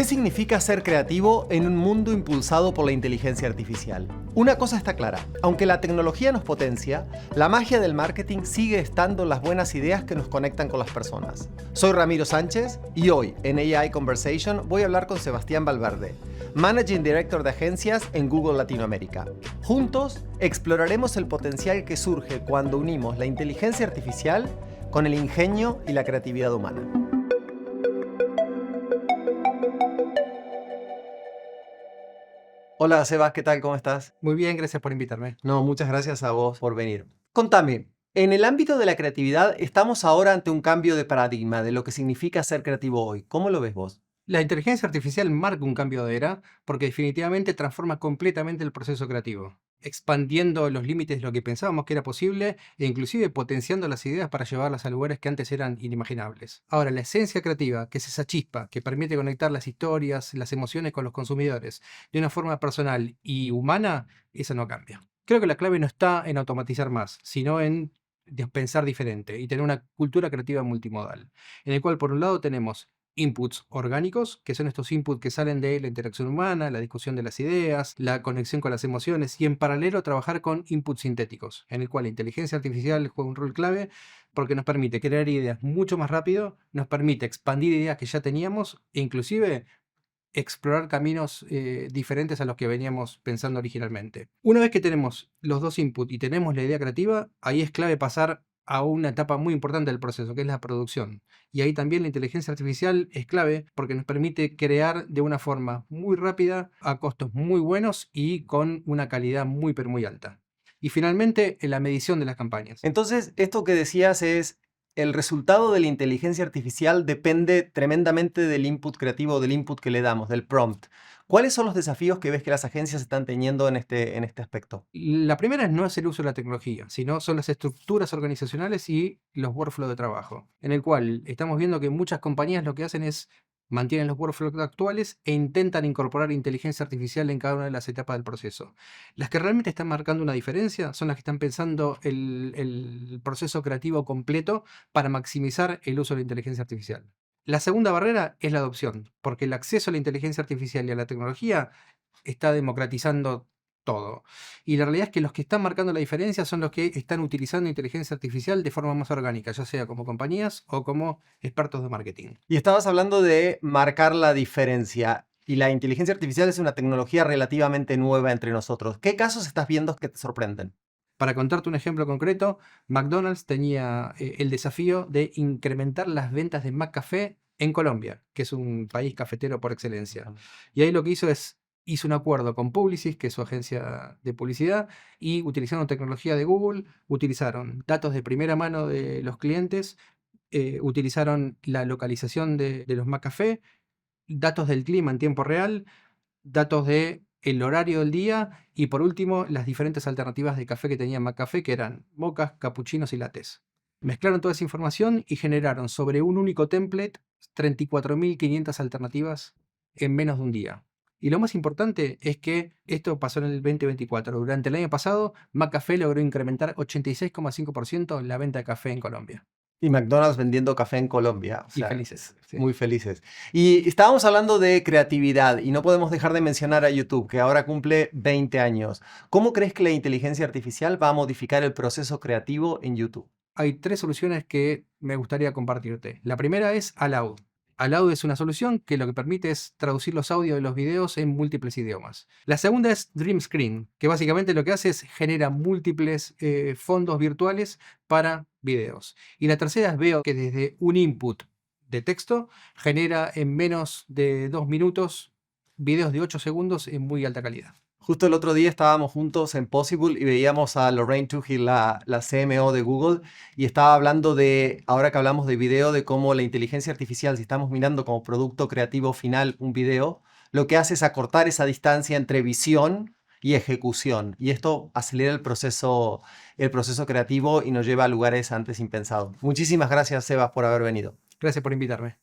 ¿Qué significa ser creativo en un mundo impulsado por la inteligencia artificial? Una cosa está clara, aunque la tecnología nos potencia, la magia del marketing sigue estando en las buenas ideas que nos conectan con las personas. Soy Ramiro Sánchez y hoy en AI Conversation voy a hablar con Sebastián Valverde, Managing Director de agencias en Google Latinoamérica. Juntos exploraremos el potencial que surge cuando unimos la inteligencia artificial con el ingenio y la creatividad humana. Hola Sebas, ¿qué tal? ¿Cómo estás? Muy bien, gracias por invitarme. No, muchas gracias a vos por venir. Contame, en el ámbito de la creatividad estamos ahora ante un cambio de paradigma de lo que significa ser creativo hoy. ¿Cómo lo ves vos? La inteligencia artificial marca un cambio de era porque definitivamente transforma completamente el proceso creativo, expandiendo los límites de lo que pensábamos que era posible e inclusive potenciando las ideas para llevarlas a lugares que antes eran inimaginables. Ahora, la esencia creativa, que es esa chispa que permite conectar las historias, las emociones con los consumidores de una forma personal y humana, esa no cambia. Creo que la clave no está en automatizar más, sino en pensar diferente y tener una cultura creativa multimodal, en el cual por un lado tenemos inputs orgánicos, que son estos inputs que salen de la interacción humana, la discusión de las ideas, la conexión con las emociones, y en paralelo trabajar con inputs sintéticos, en el cual la inteligencia artificial juega un rol clave porque nos permite crear ideas mucho más rápido, nos permite expandir ideas que ya teníamos e inclusive explorar caminos diferentes a los que veníamos pensando originalmente. Una vez que tenemos los dos inputs y tenemos la idea creativa, ahí es clave pasar a una etapa muy importante del proceso, que es la producción. Y ahí también la inteligencia artificial es clave porque nos permite crear de una forma muy rápida, a costos muy buenos y con una calidad muy pero muy alta. Y finalmente, en la medición de las campañas. Entonces, esto que decías es, el resultado de la inteligencia artificial depende tremendamente del input creativo, del input que le damos, del prompt. ¿Cuáles son los desafíos que ves que las agencias están teniendo en este aspecto? La primera no es el uso de la tecnología, sino son las estructuras organizacionales y los workflows de trabajo, en el cual estamos viendo que muchas compañías lo que hacen es mantienen los workflows actuales e intentan incorporar inteligencia artificial en cada una de las etapas del proceso. Las que realmente están marcando una diferencia son las que están pensando el proceso creativo completo para maximizar el uso de la inteligencia artificial. La segunda barrera es la adopción, porque el acceso a la inteligencia artificial y a la tecnología está democratizando todo. Y la realidad es que los que están marcando la diferencia son los que están utilizando inteligencia artificial de forma más orgánica, ya sea como compañías o como expertos de marketing. Y estabas hablando de marcar la diferencia. Y la inteligencia artificial es una tecnología relativamente nueva entre nosotros. ¿Qué casos estás viendo que te sorprenden? Para contarte un ejemplo concreto, McDonald's tenía el desafío de incrementar las ventas de McCafé en Colombia, que es un país cafetero por excelencia. Y ahí lo que hizo un acuerdo con Publicis, que es su agencia de publicidad, y utilizando tecnología de Google, utilizaron datos de primera mano de los clientes, utilizaron la localización de los McCafé, datos del clima en tiempo real, datos de el horario del día y por último las diferentes alternativas de café que tenía McCafé, que eran mocas, capuchinos y lattes. Mezclaron toda esa información y generaron sobre un único template 34.500 alternativas en menos de un día. Y lo más importante es que esto pasó en el 2024. Durante el año pasado, McCafé logró incrementar 86,5% la venta de café en Colombia. Y McDonald's vendiendo café en Colombia. Y felices. Sí. Muy felices. Y estábamos hablando de creatividad y no podemos dejar de mencionar a YouTube, que ahora cumple 20 años. ¿Cómo crees que la inteligencia artificial va a modificar el proceso creativo en YouTube? Hay tres soluciones que me gustaría compartirte. La primera es Aloud. Aloud es una solución que lo que permite es traducir los audios de los videos en múltiples idiomas. La segunda es Dream Screen, que básicamente lo que hace es genera múltiples fondos virtuales para videos. Y la tercera es Veo, que desde un input de texto genera en menos de 2 minutos videos de 8 segundos en muy alta calidad. Justo el otro día estábamos juntos en Possible y veíamos a Lorraine Toohill, la CMO de Google, y estaba hablando de, ahora que hablamos de video, de cómo la inteligencia artificial, si estamos mirando como producto creativo final un video, lo que hace es acortar esa distancia entre visión y ejecución. Y esto acelera el proceso creativo y nos lleva a lugares antes impensados. Muchísimas gracias, Sebas, por haber venido. Gracias por invitarme.